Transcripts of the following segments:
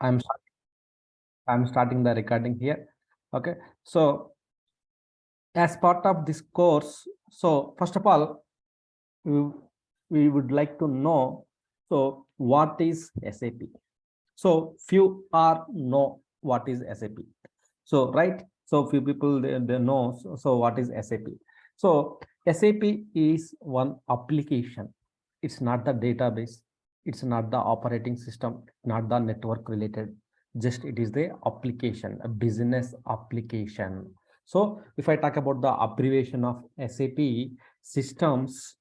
I'm start- I'm starting the recording here. Okay. So as part of this course, so first of all, we, we would like to know, so what is SAP? So few are know what is SAP. So right. So few people they know. So what is SAP? So SAP is one application. It's not the database. It's not the operating system, not the network related. Just it is the application, a business application. So if I talk about the abbreviation of SAP, systems,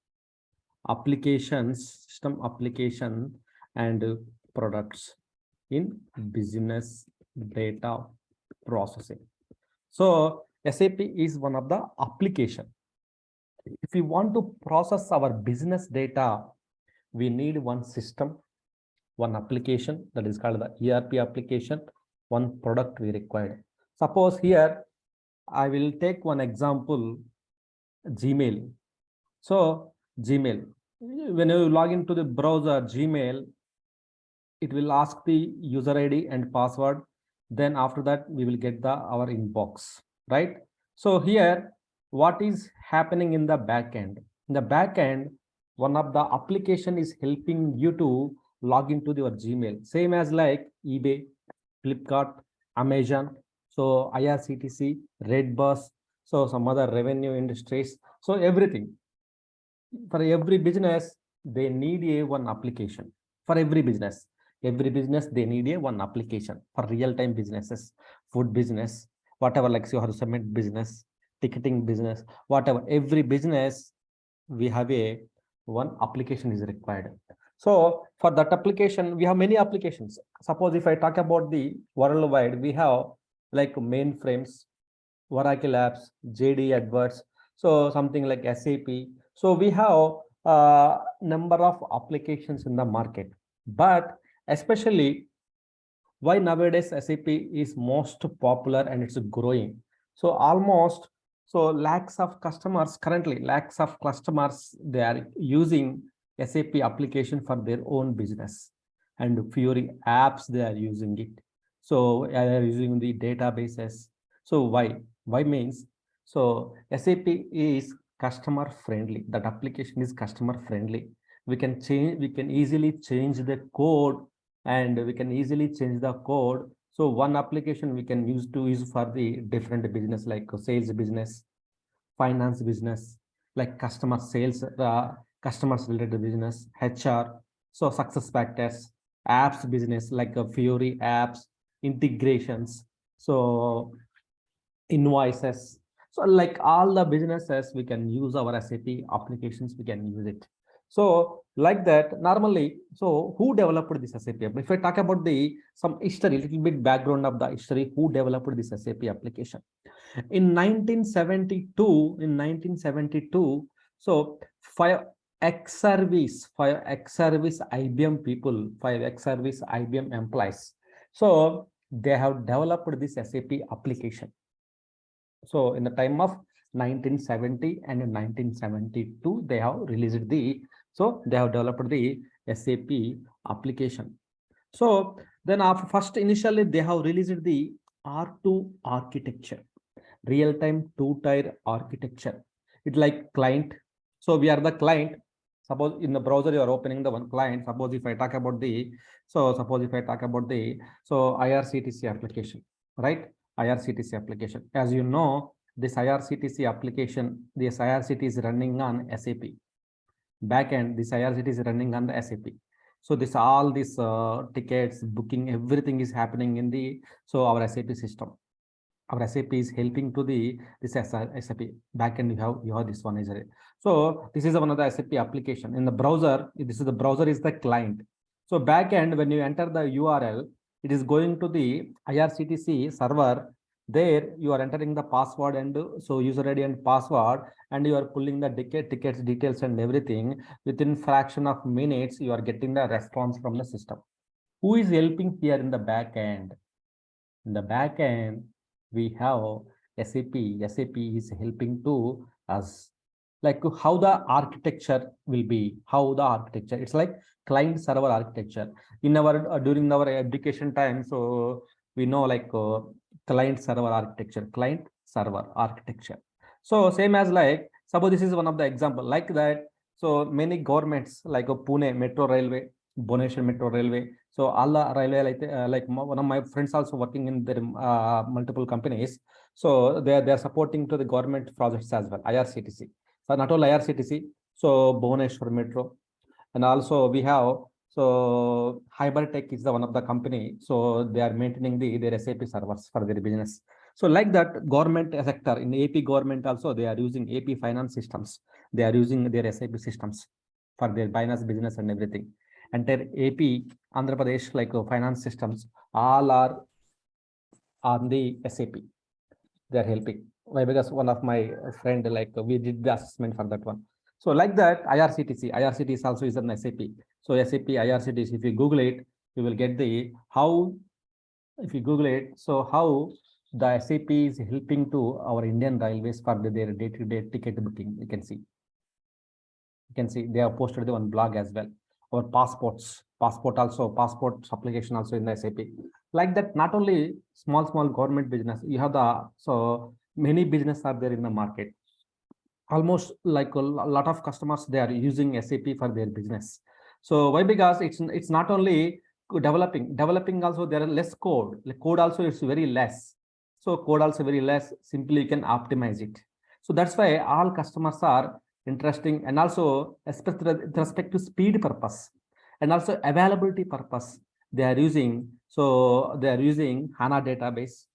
applications, system application, and products in business data processing. So SAP is one of the application. If we want to process our business data, we need one system, one application, that is called the ERP application, one product we required. Suppose here I will take one example, Gmail. So Gmail, when you log into the browser Gmail, it will ask the user ID and password. Then after that, we will get the our inbox, right? So here, what is happening in the backend? In the backend, one of the application is helping you to log into your Gmail, same as like eBay, Flipkart, Amazon, so IRCTC, Redbus, so some other revenue industries. So everything, for every business they need a one application. For every business they need a one application. For real-time businesses, food business, whatever, like you have submit business, ticketing business, whatever, every business we have a one application is required. So for that application we have many applications. Suppose if I talk about the worldwide, we have like mainframes, Oracle apps, JD Adverts, so something like SAP. So we have a number of applications in the market, but especially why nowadays SAP is most popular and it's growing. So almost so lakhs of customers currently, lakhs of customers, they are using SAP application for their own business, and Fury apps they are using it. So they are using the databases. So why means, so SAP is customer friendly. That application is customer friendly. We can easily change the code, and we can easily change the code. So one application we can use for the different business, like sales business, finance business, like customer sales, customers related business, HR, so success factors, apps business, like Fiori apps, integrations, so invoices. So like all the businesses, we can use our SAP applications, we can use it. So like that, normally, so who developed this SAP? If I talk about the some history, little bit background of the history, who developed this SAP application? In 1972, so five ex-service IBM people, five ex-service IBM employees, so they have developed this SAP application. So in the time of 1970 and in 1972, they have released the, so they have developed the SAP application. So then after first initially they have released the R2 architecture, real-time two-tier architecture. It's like client. So we are the client. Suppose in the browser you are opening the one client. Suppose if I talk about the, so suppose if I talk about the, so IRCTC application, right? IRCTC application. As you know, this IRCTC application, this IRCTC is running on SAP. Backend, this IRCTC is running on the SAP. So this all these tickets, booking, everything is happening in the, so our SAP system. Our SAP is helping to the this SAP backend. You have this one is it. So this is one of the SAP application in the browser. This is the browser is the client. So backend, when you enter the URL, it is going to the IRCTC server. There you are entering the password and so user ID and password, and you are pulling the tickets details and everything. Within fraction of minutes, you are getting the response from the system. Who is helping here in the backend? In the backend, we have SAP. SAP is helping to us. like how the architecture will be, how the architecture, it's like client server architecture. In our during our education time, so we know like client server architecture. So same as like, suppose this is one of the example like that. So many governments like Pune Metro Railway, Bhubaneswar Metro Railway. So all the railway like one of my friends also working in their multiple companies. So they are supporting to the government projects as well, IRCTC. So not only IRCTC, so Bhubaneswar Metro, and also we have so Hypertech is the one of the company. So they are maintaining their SAP servers for their business. So like that, government sector in AP government also they are using AP finance systems. They are using their SAP systems for their finance business and everything. Entire AP Andhra Pradesh like finance systems all are on the SAP. They are helping. Why? Because one of my friend like we did the assessment for that one. So like that, IRCTC also is an SAP. So SAP IRCTC, if you Google it, you will get the how. If you Google it, so how the SAP is helping to our Indian Railways for their day-to-day ticket booking. You can see. You can see they have posted the one blog as well. Our passport application also in the SAP. Like that, not only small government business, you have the so many business are there in the market. Almost like a lot of customers they are using SAP for their business. So why? Because it's not only developing also there are less code. The code also is very less. So code also very less. Simply you can optimize it. So that's why all customers are interesting, and also especially with respect to speed purpose and also availability purpose, they are using. So they are using HANA database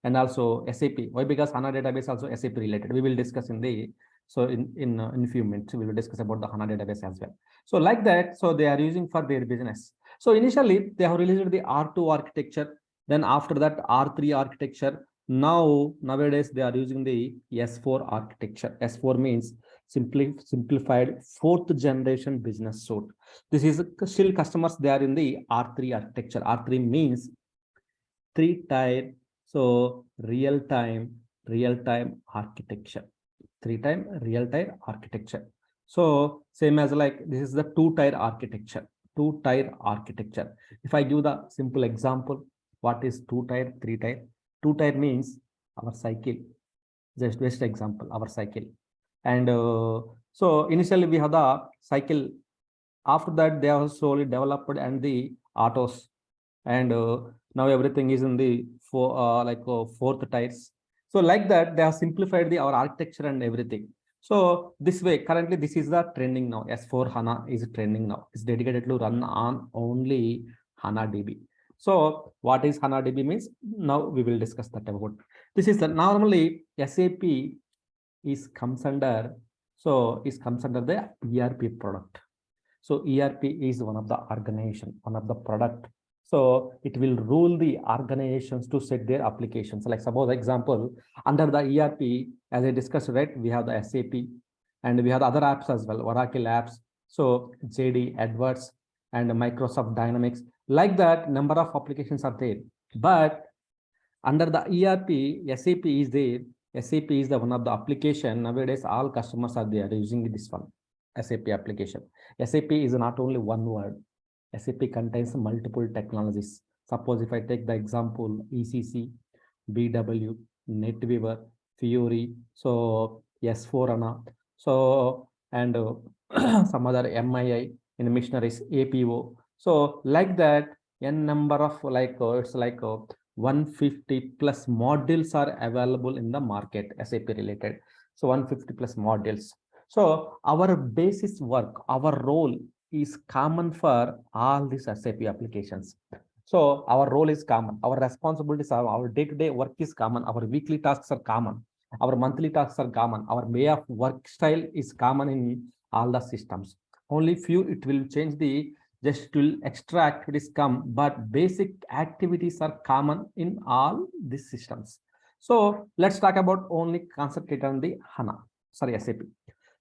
and also SAP. Why? Because HANA database also SAP related. We will discuss in the in a few minutes we will discuss about the HANA database as well. So like that, so they are using for their business. So initially they have released the R2 architecture. Then after that R3 architecture. Nowadays they are using the S4 architecture. S4 means simplified fourth generation business suite. This is still customers they are in the R3 architecture. R3 means 3-tier, so real-time architecture. 3-tier real-time architecture. So same as like this is the 2-tier architecture. 2-tier architecture. If I give the simple example, what is 2-tier, 3-tier? 2-tier means our cycle. Just best example, our cycle. And so initially we have the cycle. After that, they have slowly developed and the autos, and now everything is in the fourth tiers. So like that, they have simplified our architecture and everything. So this way, currently this is the trending now. S4 HANA is trending now. It's dedicated to run on only HANA DB. So what is HANA DB means? Now we will discuss that about. This is the normally SAP comes under the ERP product. So ERP is one of the organization, one of the product. So it will rule the organizations to set their applications. Like suppose example, under the ERP, as I discussed, right, we have the SAP and we have other apps as well, Oracle apps. So JD, AdWords, and Microsoft Dynamics. Like that, number of applications are there. But under the ERP, SAP is there. SAP is the one of the application. Nowadays, all customers are there using this one, SAP application. SAP is not only one word. SAP contains multiple technologies. Suppose if I take the example, ECC, BW, NetWeaver, Fiori, so S4 HANA, so and some other MII in missionaries, APO. So like that, n number of it's like 150 plus modules are available in the market, SAP related. So 150 plus modules. So our basis work, our role is common for all these SAP applications. So our role is common. Our responsibilities are, our day-to-day work is common. Our weekly tasks are common. Our monthly tasks are common. Our way of work style is common in all the systems. Only few it will change the just will extra activities come, but basic activities are common in all these systems. So let's talk about only concentrate on the HANA, sorry, SAP.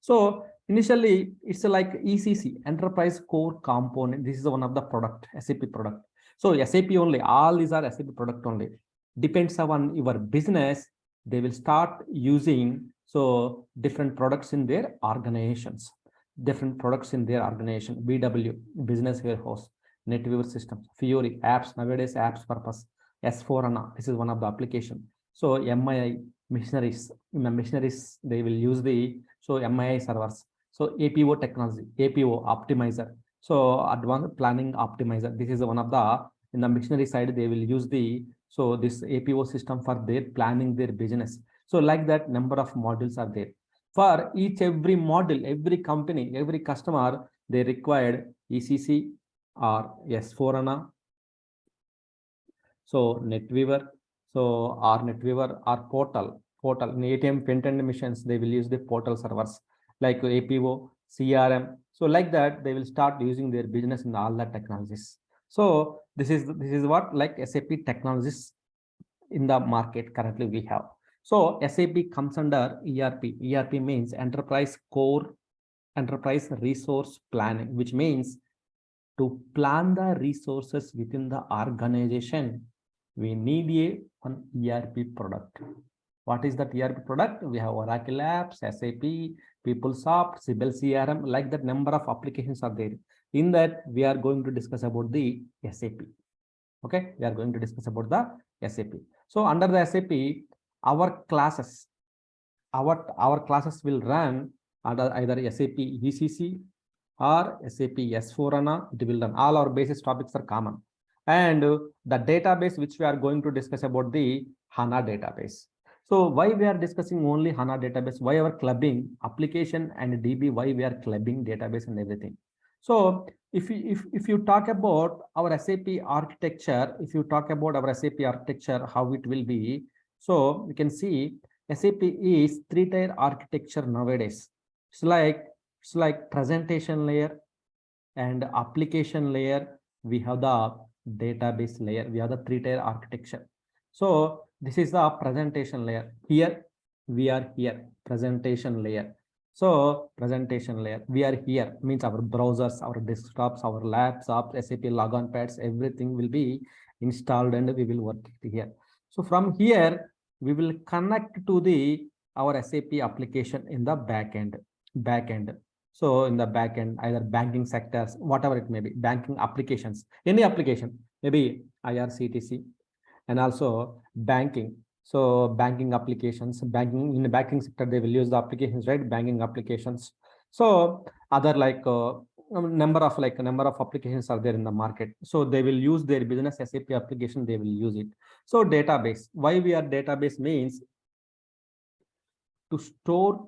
So initially it's like ECC, Enterprise Core Component. This is one of the product, SAP product. So SAP only, all these are SAP product only. Depends on your business, they will start using So different products in their organizations, BW, business warehouse, NetWeaver systems, Fiori, apps, nowadays apps purpose, S4 HANA, this is one of the application. So MII, missionaries, in the missionaries, they will use the, so MII servers. So APO technology, APO optimizer. So advanced planning optimizer. This is one of the, in the missionary side, they will use the, so this APO system for their planning their business. So like that, number of modules are there. For each every model, every company, every customer, they required ECC or S4 HANA. So NetWeaver, so or NetWeaver or portal in ATM print and machines, they will use the portal servers like APO, CRM. So like that, they will start using their business in all the technologies. So this is what like SAP technologies in the market currently we have. So SAP comes under ERP. ERP means enterprise resource planning, which means to plan the resources within the organization, we need an ERP product. What is that ERP product? We have Oracle apps, SAP, PeopleSoft, Siebel CRM, like that number of applications are there. In that, we are going to discuss about the SAP. Okay, we are going to discuss about the SAP. So under the SAP, our classes will run under either SAP ECC or SAP S4 HANA. It will run. All our basis topics are common. And the database which we are going to discuss about the HANA database. So why we are discussing only HANA database? Why our clubbing application and DB? Why we are clubbing database and everything? So if you talk about our SAP architecture, how it will be, so you can see SAP is 3-tier architecture nowadays. It's like presentation layer and application layer. We have the database layer. We have the 3-tier architecture. So this is the presentation layer. Here we are here, presentation layer. So presentation layer, we are here, means our browsers, our desktops, our laptops, SAP logon pads, everything will be installed and we will work here. So from here, we will connect to our SAP application in the backend. So in the backend, either banking sectors, whatever it may be, banking applications, any application, maybe IRCTC, and also banking. So banking applications, in the banking sector, they will use the applications, right? Banking applications. So other like number of applications are there in the market. So they will use their business SAP application, they will use it. So database, why we are database means to store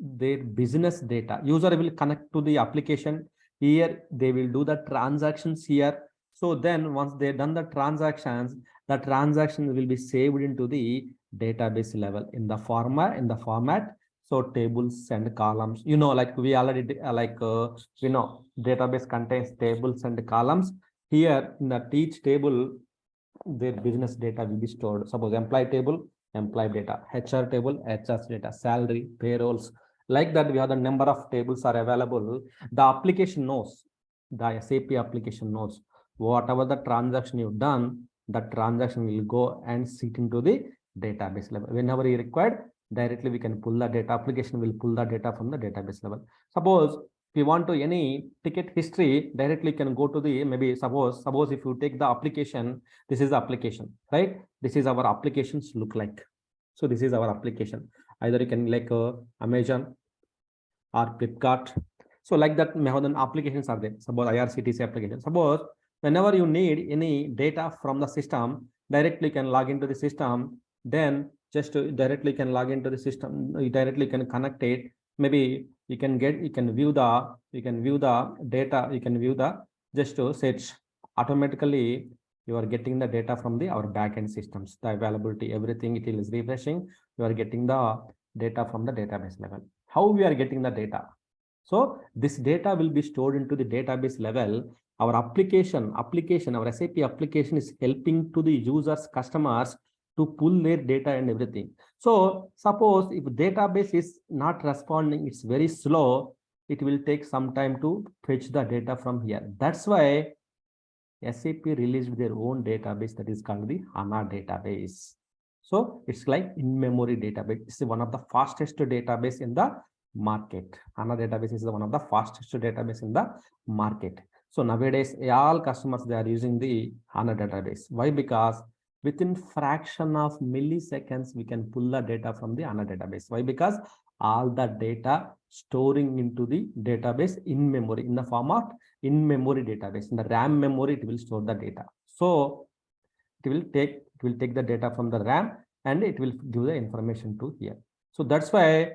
their business data. User will connect to the application. Here they will do the transactions here. So then once they've done the transactions, the transaction will be saved into the database level in the format. So tables and columns, like we already database contains tables and columns. Here in that each table, their business data will be stored. Suppose employee table, employee data, HR table, HR data, salary, payrolls. Like that, we have the number of tables are available. The application knows, the SAP application knows whatever the transaction you've done, that transaction will go and sit into the database level. Whenever you required, directly we can pull the data. Application will pull the data from the database level. Suppose if you want to any ticket history, directly can go to the, maybe suppose if you take the application, this is the application, right? This is our applications look like. So this is our application. Either you can like Amazon or Flipkart. So like that, applications are there. Suppose IRCTC application. Suppose whenever you need any data from the system, directly can log into the system. Then just directly can log into the system. You directly can connect it. Maybe you can view the data. You can view the just to search automatically. You are getting the data from our backend systems, the availability, everything. It is refreshing. You are getting the data from the database level. How we are getting the data? So this data will be stored into the database level. Our application, our SAP application is helping to the users, customers to pull their data and everything. So suppose if database is not responding, it's very slow, it will take some time to fetch the data from here. That's why SAP released their own database that is called the HANA database. So it's like in-memory database. It's one of the fastest database in the market. HANA database is one of the fastest database in the market. So nowadays, all customers, they are using the HANA database. Why? Because within fraction of milliseconds, we can pull the data from the HANA database. Why? Because all the data storing into the database in memory, in the form of in-memory database. In the RAM memory, it will store the data. So it will take the data from the RAM and it will give the information to here. So that's why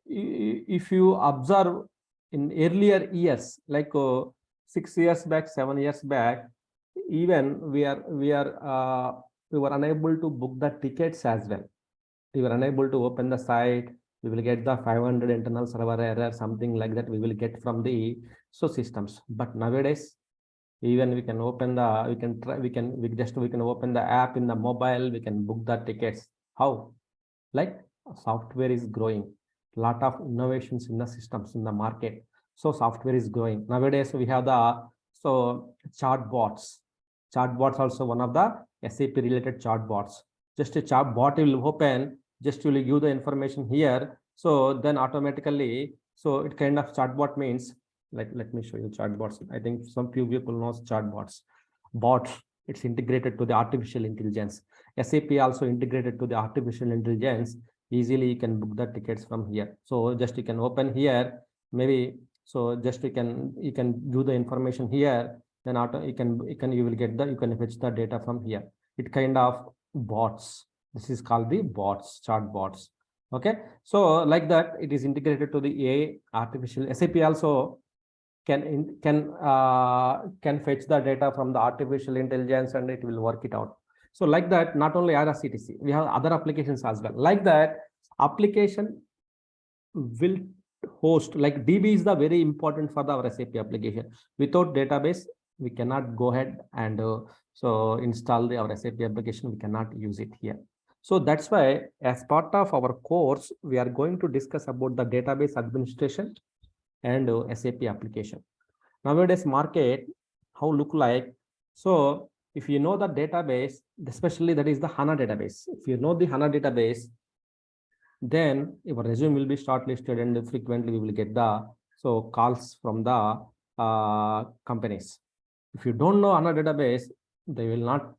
if you observe in earlier years, like 6 years back, 7 years back, even we were unable to book the tickets as well. We were unable to open the site. We will get the 500 internal server error, something like that we will get from the systems. But nowadays, even we can open the, we can open the app in the mobile, we can book the tickets. How? Like software is growing, lot of innovations in the systems in the market. So software is growing. Nowadays we have the chatbots. Chatbots also one of the SAP related chatbots. Just a chatbot will open, just will give the information here. So then automatically, so it kind of chatbot means, like, let me show you chatbots. I think some few people knows chatbots. Bots, it's integrated to the artificial intelligence. SAP also integrated to the artificial intelligence. Easily you can book the tickets from here. So just you can open here, maybe. So just you can view the information here. Then you will get the, you can fetch the data from here. It kind of bots. This is called the bots, chatbots. Okay. So like that, it is integrated to the AI artificial. SAP also can fetch the data from the artificial intelligence and it will work it out. So like that, not only IRCTC, we have other applications as well. Like that, application will host, like DB is the very important for our SAP application. Without database, we cannot go ahead and so install our SAP application. We cannot use it here. So that's why as part of our course, we are going to discuss about the database administration and SAP application. Nowadays market, how look like? So if you know the database, especially that is the HANA database. If you know the HANA database, then your resume will be shortlisted and frequently we will get the calls from the companies. If you don't know HANA database, they will not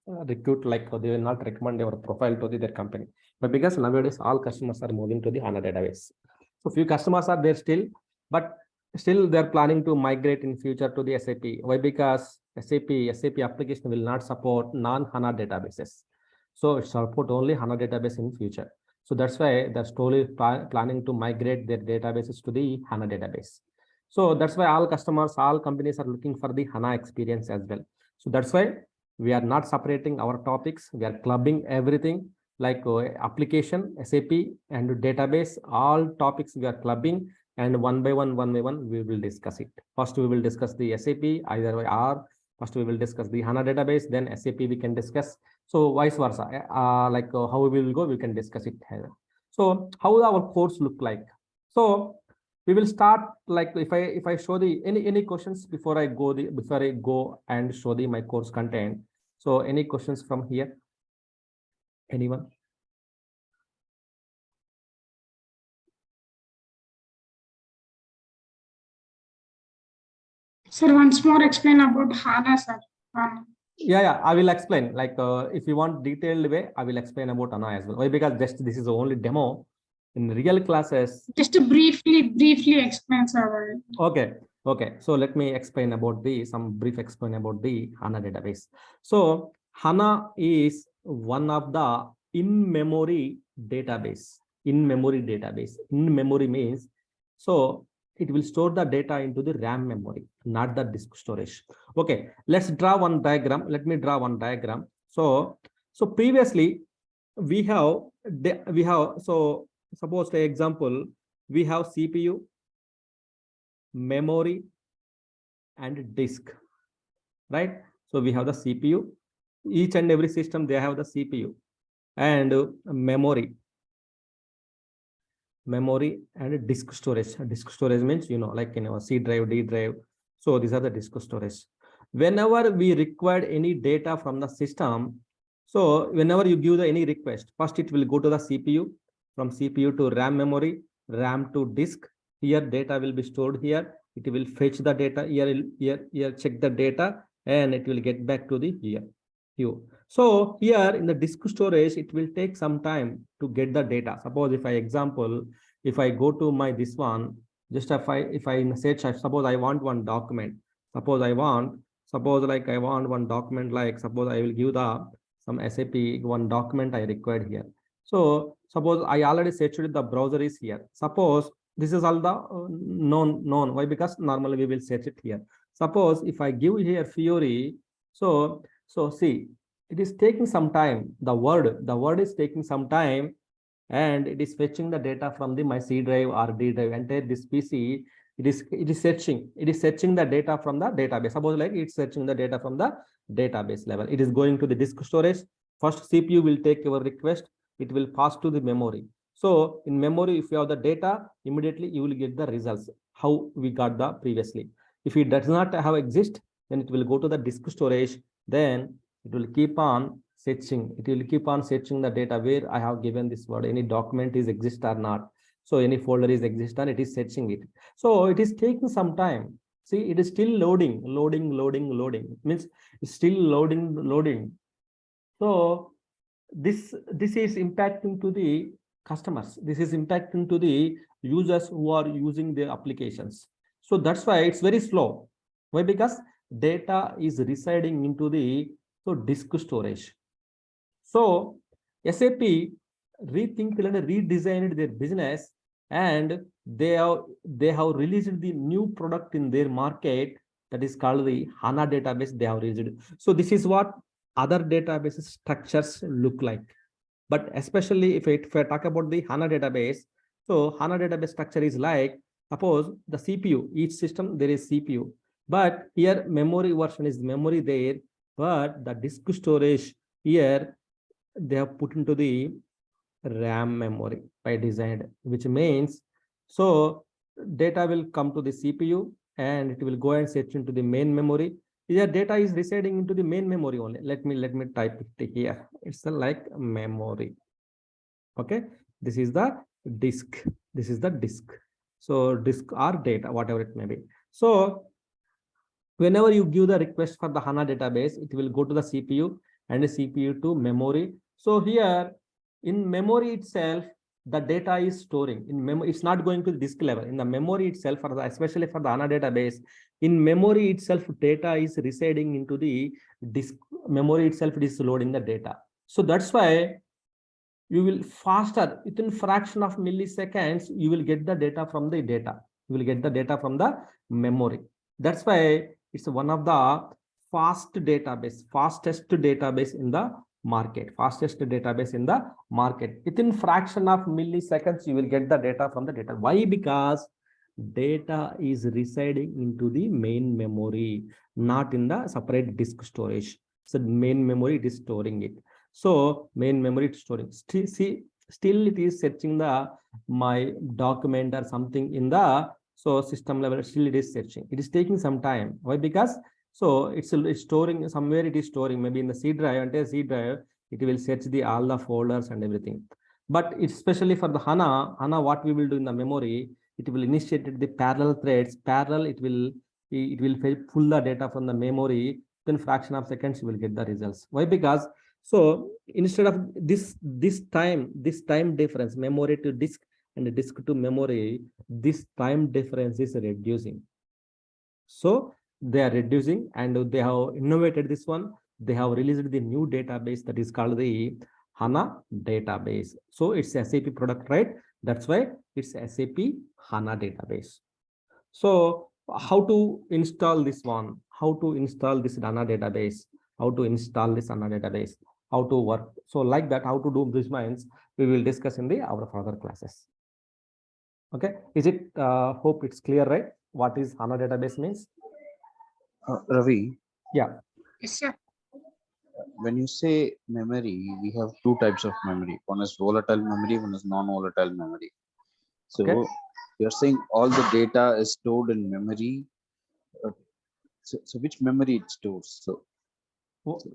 recruit, like they will not recommend your profile to their company. But because nowadays all customers are moving to the HANA database. So few customers are there still, but still they're planning to migrate in future to the SAP. Why? Because SAP application will not support non-HANA databases. So it support only HANA database in future. So that's why they're slowly planning to migrate their databases to the HANA database. So that's why all customers, all companies are looking for the HANA experience as well. So that's why we are not separating our topics. We are clubbing everything, like application, SAP and database, all topics we are clubbing, and one by one we will discuss it. First we will discuss the SAP, either way, or first we will discuss the HANA database, then SAP we can discuss. So vice versa, how we will go, we can discuss it here. So how our course look like? So we will start, like if I show the any questions before I go and show my course content. So any questions from here? Anyone? Sir, once more explain about HANA, sir. Yeah, I will explain. Like if you want detailed way, I will explain about HANA as well. Why? Because just this is the only demo. In real classes, just to briefly explain, sir. Okay. So let me explain about some brief explain about the HANA database. So HANA is one of the in-memory database. In-memory database. In-memory means, so it will store the data into the RAM memory, not the disk storage. Okay, let's draw one diagram. Let me draw one diagram. So previously we have so suppose for example, we have CPU, memory, and disk, right? So we have the CPU. Each and every system, they have the CPU and memory and disk storage. Disk storage means, like C drive, D drive. So these are the disk storage. Whenever we required any data from the system, So whenever you give the any request, first it will go to the CPU, from CPU to RAM memory, RAM to disk. Here data will be stored here. It will fetch the data here, check the data, and it will get back to the here. So here in the disk storage, it will take some time to get the data. Suppose if I go to my this one, just if I search, suppose I want one document. Suppose I want one document, like suppose I will give the some SAP one document I required here. So suppose I already searched the browser is here. Suppose this is all the known. Why? Because normally we will search it here. Suppose if I give here Fiori, so see, it is taking some time. The word is taking some time, and it is fetching the data from the my C drive or D drive. Entire this PC, it is searching the data from the database. Suppose like it's searching the data from the database level. It is going to the disk storage. First CPU will take your request. It will pass to the memory. So in memory, if you have the data, immediately you will get the results, how we got the previously. If it does not have exist, then it will go to the disk storage. Then it will keep on searching. It will keep on searching the data where I have given this word, any document is exist or not. So any folder is exist, and it is searching it. So it is taking some time. See, it is still loading. Means it's still loading. So this is impacting to the customers. This is impacting to the users who are using the applications. So that's why it's very slow. Why? Because data is residing into the disk storage. So SAP rethinked and redesigned their business, and they have released the new product in their market, that is called the HANA database. They have released. So this is what other database structures look like. But especially if I talk about the HANA database, so HANA database structure is like, suppose the CPU, each system there is CPU, but here memory version is memory there, but the disk storage here they have put into the RAM memory by design, which means so data will come to the CPU and it will go and search into the main memory. Here data is residing into the main memory only. Let me type it here. It's like memory. Okay, this is the disk. This is the disk. So disk or data, whatever it may be. So whenever you give the request for the HANA database, it will go to the CPU and the CPU to memory. So here in memory itself, the data is storing in memory. It's not going to the disk level. In the memory itself, especially for the HANA database, in memory itself, data is residing into the disk. Memory itself is loading the data. So that's why you will faster, within fraction of milliseconds, you will get the data from the data. You will get the data from the memory. That's why it's one of the fastest database in the market. Fastest database in the market. Within fraction of milliseconds, you will get the data from the data. Why? Because data is residing into the main memory, not in the separate disk storage. So main memory, it is storing it. So main memory is storing. Still it is searching the my document or something in the system level. Still it is searching. It is taking some time. Why? Because so it's storing somewhere. It is storing maybe in the C drive. And C drive, it will search the all the folders and everything. But it's especially for the HANA, what we will do in the memory, it will initiate the parallel threads. Parallel, it will pull the data from the memory. Then fraction of seconds you will get the results. Why? Because so instead of this time difference, memory to disk and disk to memory, this time difference is reducing. So they are reducing, and they have innovated this one. They have released the new database that is called the HANA database. So it's SAP product, right? That's why it's SAP HANA database. So how to install this one? How to install this HANA database? How to install this HANA database? How to work? So like that, how to do this means we will discuss in our further classes. Okay, is it? Hope it's clear, right? What is HANA database means? Ravi, Yeah. Yes, sir. when you say memory, we have two types of memory. One is volatile memory, one is non-volatile memory. So Okay. you're saying all the data is stored in memory. So which memory it stores? So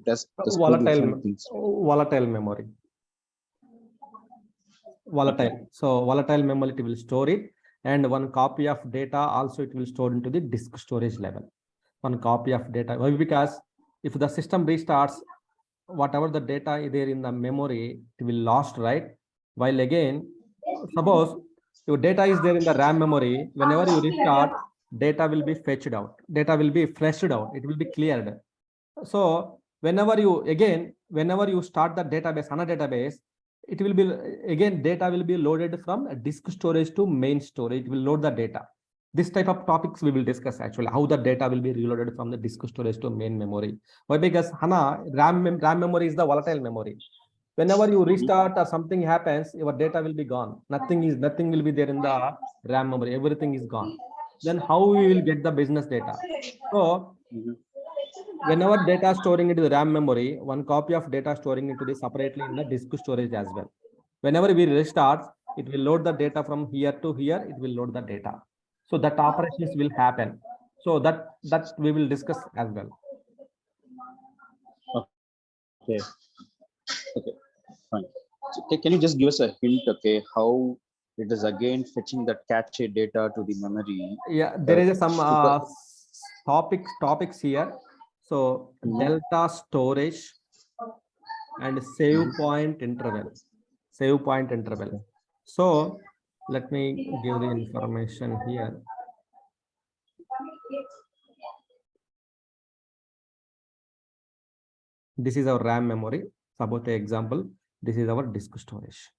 That's two Volatile, different things, right? volatile memory. Volatile. So volatile memory, it will store it, and one copy of data also it will store into the disk storage level. One copy of data. Why? Because if the system restarts, whatever the data is there in the memory, it will lost, right? While again, suppose your data is there in the RAM memory, whenever you restart, data will be fetched out. Data will be flushed out. It will be cleared. So whenever you start the database, HANA database, it will be again data will be loaded from disk storage to main storage. It will load the data. This type of topics we will discuss actually, how the data will be reloaded from the disk storage to main memory. Why? Because HANA RAM memory is the volatile memory. Whenever you restart or something happens, your data will be gone. Nothing will be there in the RAM memory. Everything is gone. Then how we will get the business data? So whenever data storing into the RAM memory, one copy of data storing into the separately in the disk storage as well. Whenever we restart, it will load the data from here to here. It will load the data. So that operations will happen. So that we will discuss as well. Okay. Okay. Fine. So, can you just give us a hint? Okay, how it is again fetching that cache data to the memory? Yeah, there is some because- topics here. So delta storage and save point interval. Save point interval. So let me give the information here. This is our RAM memory. Suppose the example, this is our disk storage.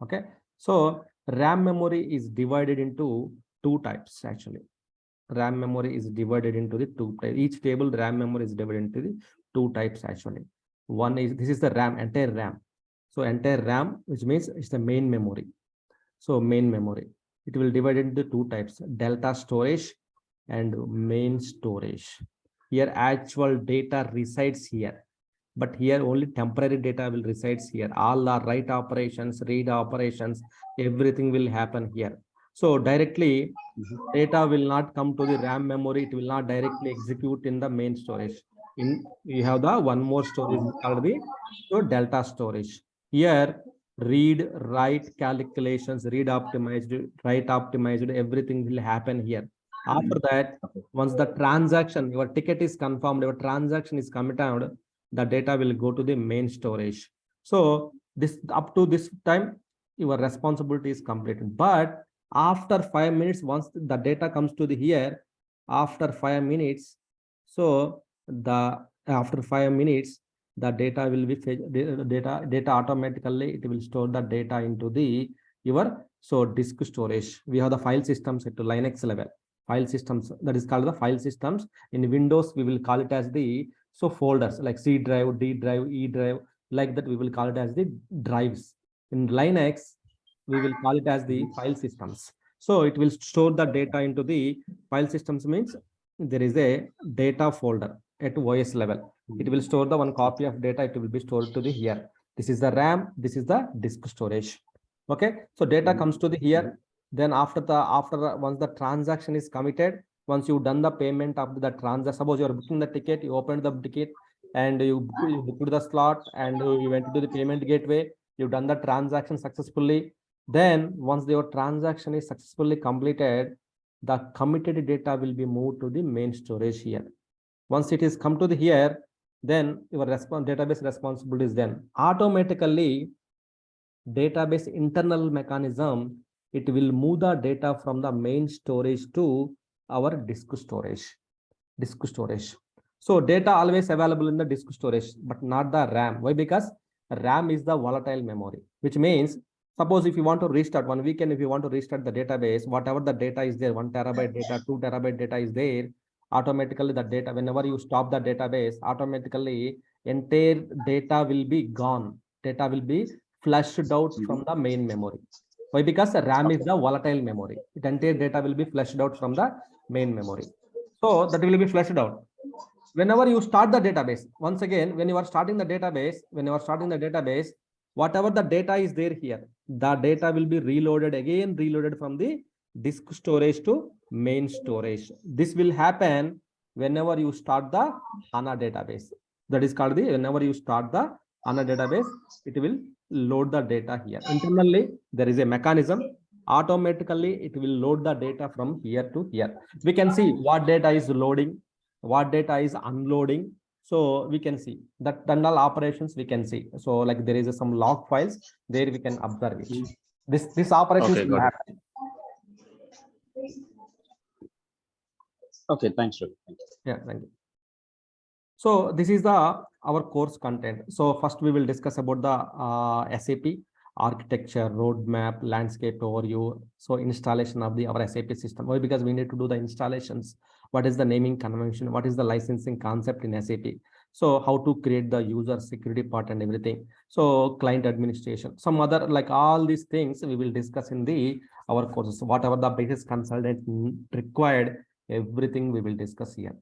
Okay. So RAM memory is divided into two types actually. RAM memory is divided into the two types. Each table RAM memory is divided into the two types actually. One is, this is the RAM, entire RAM. So entire RAM, which means it's the main memory. So main memory, it will divide into two types, delta storage and main storage. Here actual data resides here, but here only temporary data will resides here. All the write operations, read operations, everything will happen here. So directly data will not come to the RAM memory. It will not directly execute in the main storage. You have the one more storage called the delta storage. Here read, write calculations, read optimized, write optimized, everything will happen here. After that, once the transaction, your ticket is confirmed, your transaction is committed, the data will go to the main storage. So this up to this time, your responsibility is completed. But after 5 minutes, once the data comes to the here, after 5 minutes, so after 5 minutes, the data will be data automatically, it will store the data into the your disk storage. We have the file systems at Linux level. File systems, that is called the file systems. In Windows, we will call it as the folders like C drive, D drive, E drive, like that we will call it as the drives. In Linux, we will call it as the file systems. So it will store the data into the file systems, means there is a data folder at OS level. It will store the one copy of data. It will be stored to the here. This is the RAM. This is the disk storage. Okay. So data comes to the here. Then after once the transaction is committed, once you've done the payment of the transaction, suppose you are booking the ticket, you opened the ticket and you booked the slot and you went to the payment gateway, you've done the transaction successfully. Then once your transaction is successfully completed, the committed data will be moved to the main storage here. Once it is come to the here, then your database responsibility is then automatically database internal mechanism, it will move the data from the main storage to our disk storage. So data always available in the disk storage, but not the RAM. Why? Because RAM is the volatile memory, which means suppose if you want to restart 1 weekend, if you want to restart the database, whatever the data is there, 1 terabyte data, 2 terabyte data is there, automatically the data, whenever you stop the database, automatically entire data will be gone. Data will be flushed out from the main memory. Why? Because the RAM is the volatile memory. The entire data will be flushed out from the main memory. So that will be flushed out. Whenever you start the database, once again, when you are starting the database, whatever the data is there here, the data will be reloaded from the disk storage to main storage. This will happen whenever you start the HANA database. That is called the, whenever you start the HANA database, it will load the data here. Internally, there is a mechanism. Automatically, it will load the data from here to here. We can see what data is loading, what data is unloading. So we can see that all operations we can see. So like there is some log files there, we can observe it. This operations Okay, will got it. happen. Okay, thanks, Ravi. Thank you. Yeah, thank you. So this is our course content. So first we will discuss about the SAP architecture, roadmap, landscape overview. So installation of our SAP system. Why? Because we need to do the installations. What is the naming convention? What is the licensing concept in SAP? So how to create the user security part and everything. So client administration, some other, like all these things we will discuss in our courses. Whatever the basis consultant required, everything we will discuss here.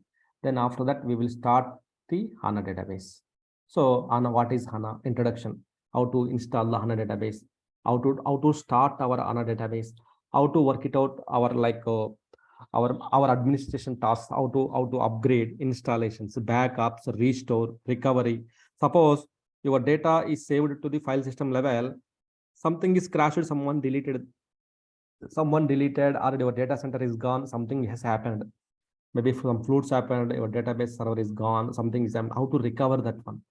Then after that, we will start the HANA database. So HANA, what is HANA? Introduction, how to install the HANA database, how to start our HANA database, how to work it out, our administration tasks, how to upgrade, installations, backups, restore, recovery. Suppose your data is saved to the file system level, something is crashed, someone deleted, or your data center is gone, something has happened. Maybe some floods happened, your database server is gone, something is how to recover that one.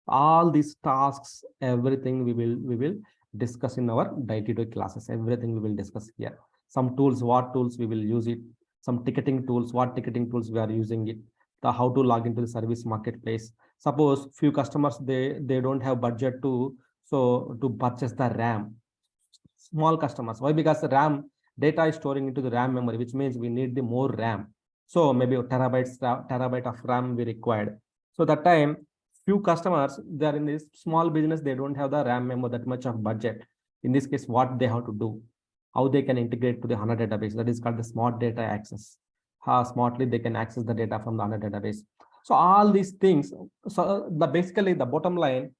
All these tasks, everything we will discuss in our day-to-day classes. Everything we will discuss here. Some tools, what tools we will use it. Some ticketing tools, what ticketing tools we are using it. The how to log into the service marketplace. Suppose few customers, they don't have budget to purchase the RAM. Small customers. Why? Because the RAM data is storing into the RAM memory, which means we need the more RAM. So maybe terabyte of RAM we required. So that time, few customers, they are in this small business, they don't have the RAM memory, that much of budget. In this case, what they have to do, how they can integrate to the HANA database, that is called the smart data access. How smartly they can access the data from the HANA database. So all these things, so basically the bottom line,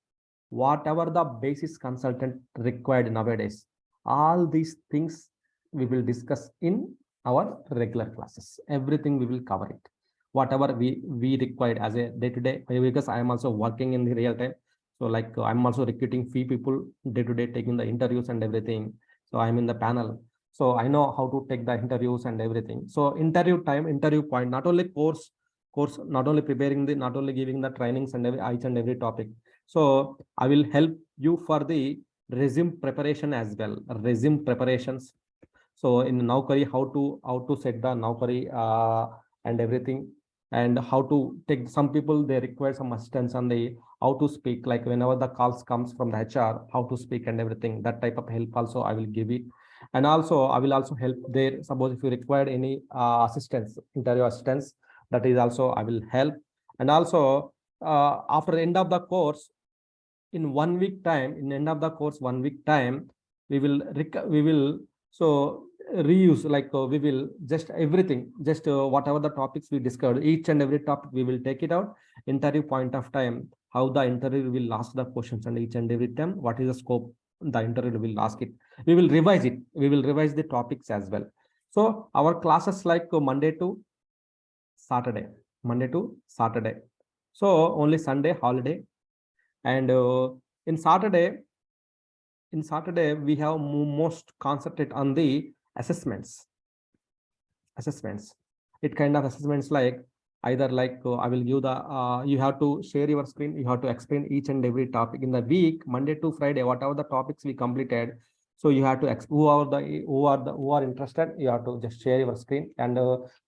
whatever the basis consultant required nowadays, all these things we will discuss in our regular classes. Everything we will cover it. Whatever we required as a day-to-day, because I am also working in the real time. So like I'm also recruiting few people day-to-day, taking the interviews and everything. So I'm in the panel. So I know how to take the interviews and everything. So interview time, interview point, not only course, not only preparing not only giving the trainings and each and every topic. So I will help you for the resume preparation as well. Resume preparations. So in Naukri, how to set the Naukri and everything, and how to take, some people they require some assistance on the how to speak, like whenever the calls comes from the HR, how to speak and everything. That type of help also I will give it. And also I will also help there. Suppose if you required any assistance, interview assistance, that is also I will help. And also after the end of the course, in 1 week time, in end of the course 1 week time, we will so reuse, like we will just everything, just whatever the topics we discovered, each and every topic we will take it out. Interview point of time, how the interview will ask the questions, and each and every time what is the scope the interview will ask it. We will revise it, we will revise the topics as well. So our classes like Monday to Saturday. So only Sunday holiday. And in Saturday we have most concentrate on the assessments. It kind of assessments like either like I will give the you have to share your screen, you have to explain each and every topic in the week, Monday to Friday, whatever the topics we completed. So you have to who are interested, you have to just share your screen, and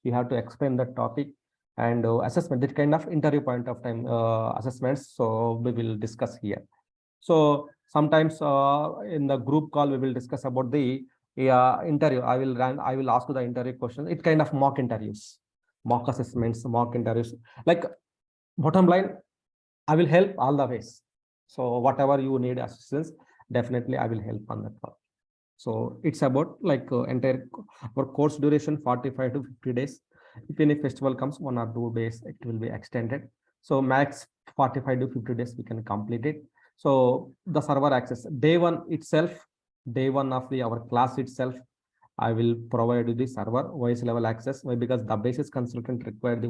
you have to explain the topic. And assessment, that kind of interview point of time assessments, so we will discuss here. So sometimes in the group call we will discuss about the interview. I will ask the interview questions. It kind of mock interviews, mock assessments, mock interviews. Like bottom line, I will help all the ways. So whatever you need assistance, definitely I will help on that part. So it's about like entire for course duration 45 to 50 days. If any festival comes, 1 or 2 days, it will be extended. So max 45 to 50 days we can complete it. So the server access, day one of our class itself, I will provide you the server voice level access. Why? Because the basis consultant required the